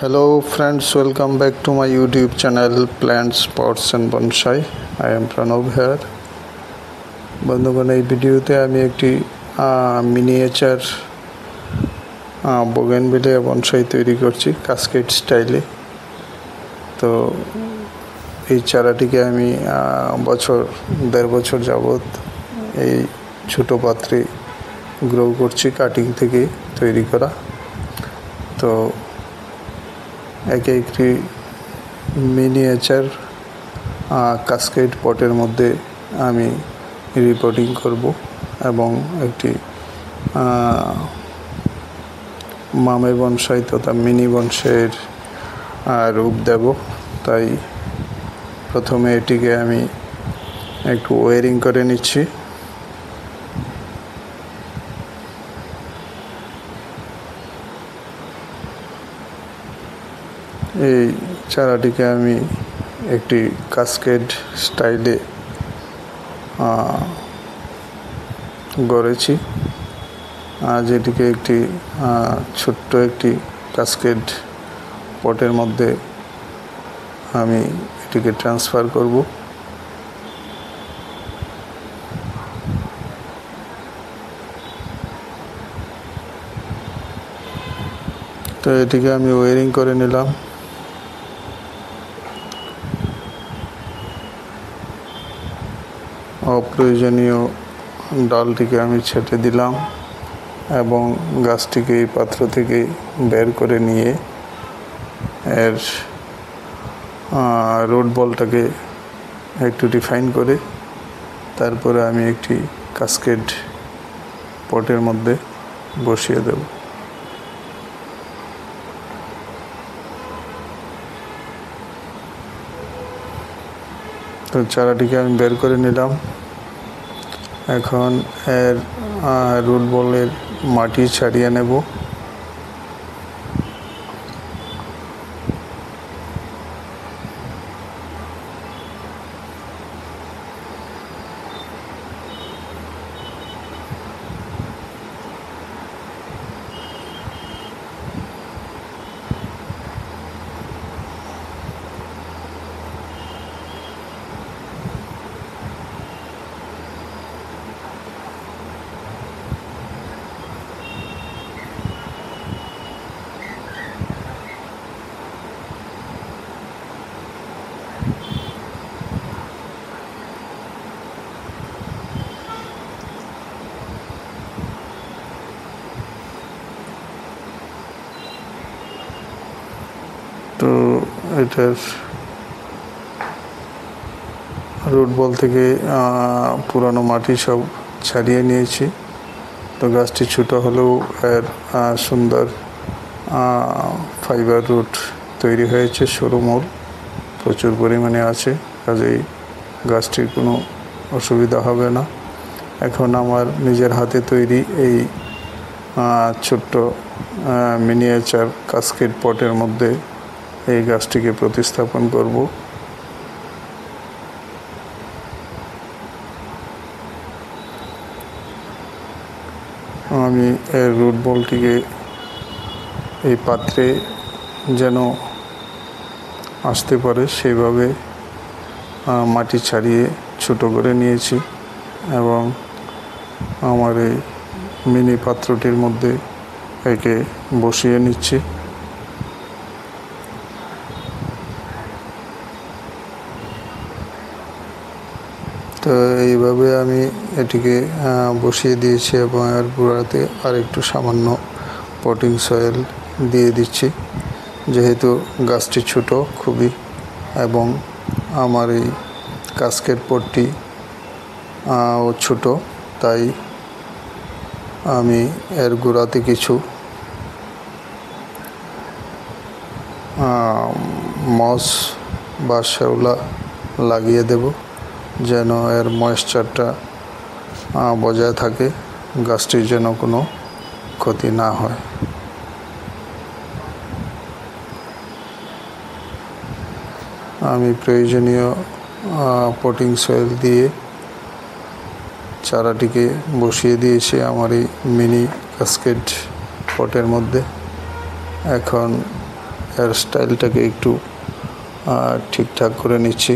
Hello friends, welcome back to my YouTube channel Plants, Pots and Bonsai. I am Pranav here. বন্ধুগণ, এই ভিডিওতে আমি একটি miniature bougainvillea bonsai তৈরি করছি কাসকেড স্টাইলে। তো এই চারাটিকে আমি দেড় বছর যাবৎ এই ছোটো পাত্রে গ্রো করছি, কাটিং থেকে তৈরি করা। তো একটি মিনিয়েচার কাসকেড পটের মধ্যে আমি রিপোর্টিং করব এবং একটি মামে বনসাই তথা মিনি বনসাইয়ের রূপ দেব। তাই প্রথমে এটিকে আমি একটু ওয়ারিং করে নিচ্ছি। এই চারাটিকে আমি একটি কাসকেড স্টাইলে গড়েছি, যেটিকে একটি ছোট্ট একটি কাসকেড পটের মধ্যে আমি এটিকে ট্রান্সফার করব। তো এটিকে আমি ওয়ারিং করে নিলাম। অপ্রয়োজনীয় ডালটিকে আমি ছেঁটে দিলাম এবং গাছটিকে এই পাত্র থেকে বের করে নিয়ে এর রুট বলটাকে একটু রিফাইন করে তারপরে আমি একটি কাসকেড পটের মধ্যে বসিয়ে দেব। তো চারাটিকে আমি বের করে নিলাম। এখন এর রুট বলের মাটি ছাড়িয়ে নেব। তো এটার রুট বল থেকে পুরানো মাটি সব ছাড়িয়ে নিয়েছি। তো গাছটি ছোটো হলেও এর সুন্দর ফাইবার রুট তৈরি হয়েছে, সরু মূল প্রচুর পরিমাণে আছে, কাজেই গাছটির কোনো অসুবিধা হবে না। এখন আমার নিজের হাতে তৈরি এই ছোট্ট মিনিয়েচার কাসকেড পটের মধ্যে এই গাছটিকে প্রতিস্থাপন করব। আমি এর রুট বলটিকে এই পাত্রে যেন আসতে পারে সেইভাবে মাটি ছাড়িয়ে ছোটো করে নিয়েছি এবং আমার এই মিনি পাত্রটির মধ্যে একে বসিয়ে নিচ্ছি। তো এইভাবে আমি এটিকে বসিয়ে দিয়েছি এবং এর গোড়াতে আর একটু সামান্য পটিং সয়েল দিয়ে দিচ্ছি, যেহেতু গাছটি ছোটো খুবই এবং আমার এই কাসকেড পটটি ছোট, তাই আমি এর গোড়াতে কিছু মস বা শ্যাওলা লাগিয়ে দেব যেন এর ময়েশ্চারটা বজায় থাকে, গাছটির যেন কোনো ক্ষতি না হয়। আমি প্রয়োজনীয় পটিং সয়েল দিয়ে চারাটিকে বসিয়ে দিয়েছি আমার এই মিনি কাসকেড পটের মধ্যে। এখন হেয়ার স্টাইলটাকে একটু ঠিকঠাক করে নিচ্ছি।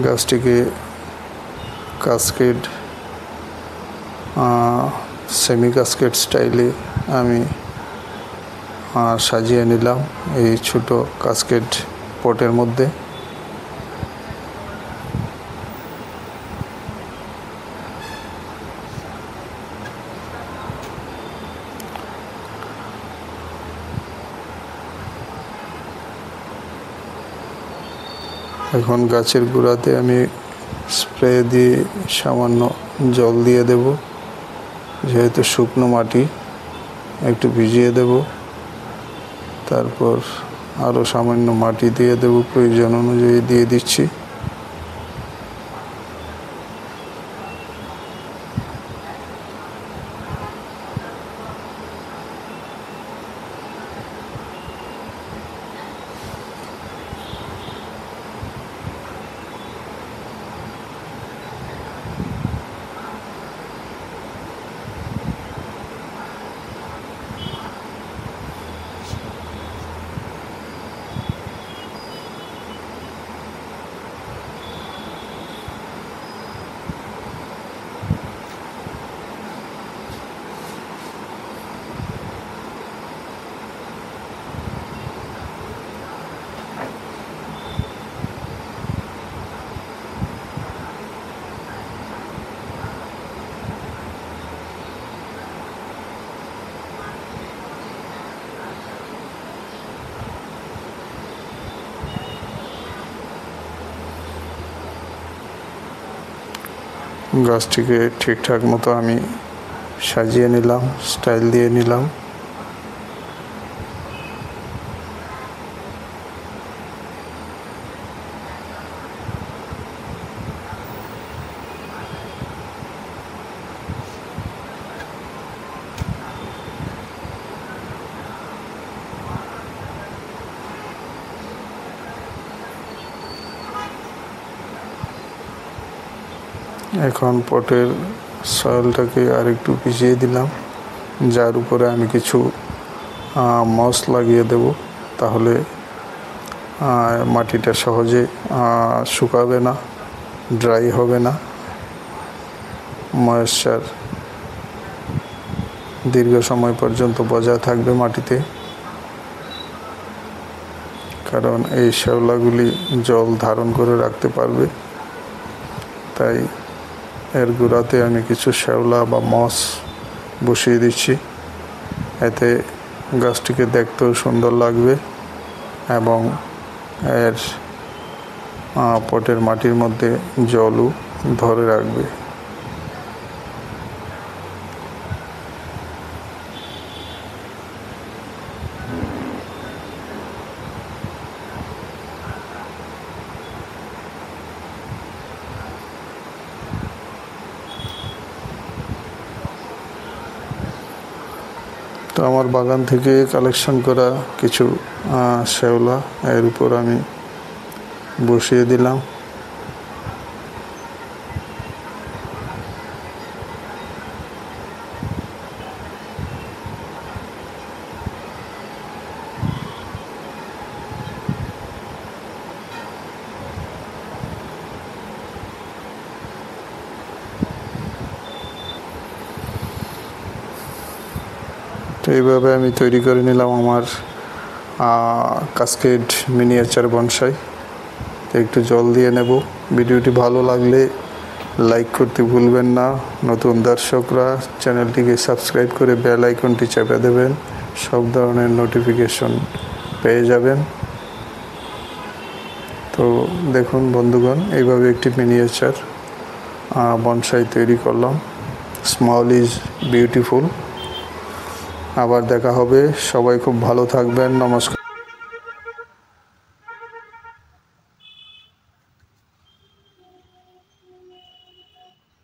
গাছটিকে কাস্কেড সেমি কাস্কেড স্টাইলে আমি সাজিয়ে নিলাম এই ছোট কাস্কেড পটের মধ্যে। এখন গাছের গোড়াতে আমি স্প্রে দিয়ে সামান্য জল দিয়ে দেব, যেহেতু শুকনো মাটি একটু ভিজিয়ে দেব। তারপর আরও সামান্য মাটি দিয়ে দেব, প্রয়োজন অনুযায়ী দিয়ে দিচ্ছি। গাছটিকে ঠিকঠাক মতো আমি সাজিয়ে নিলাম, স্টাইল দিয়ে নিলাম। এখন পটের সয়েলটাকে আর একটু ভিজিয়ে দিলাম, যার উপরে আমি কিছু মস লাগিয়ে দেব। তাহলে মাটিটা সহজে শুকাবে না, ড্রাই হবে না, ময়েশ্চার দীর্ঘ সময় পর্যন্ত বজায় থাকবে মাটিতে। কারণ এই শ্যাওলাগুলি জল ধারণ করে রাখতে পারবে, তাই এর গোড়াতে আমি কিছু শ্যাওলা বা মস বসিয়ে দিচ্ছি। এতে গাছটিকে দেখতেও সুন্দর লাগবে এবং এর পটের মাটির মধ্যে জলও ধরে রাখবে। তো আমার বাগান থেকে কালেকশন করা কিছু শ্যাওলা এর উপর আমি বসিয়ে দিলাম। তো এইভাবে আমি তৈরি করে নিলাম আমার কাস্কেড মিনিয়েচার বনসাই। তো একটু জল দিয়ে নেব। ভিডিওটি ভালো লাগলে লাইক করতে ভুলবেন না। নতুন দর্শকরা চ্যানেলটিকে সাবস্ক্রাইব করে বেল আইকনটি চেপে দেবেন, সব ধরনের নোটিফিকেশন পেয়ে যাবেন। তো দেখুন বন্ধুগণ, এইভাবে একটি মিনিয়েচার বনসাই তৈরি করলাম। Small is beautiful. আবার দেখা হবে। সবাই খুব ভালো থাকবেন। নমস্কার।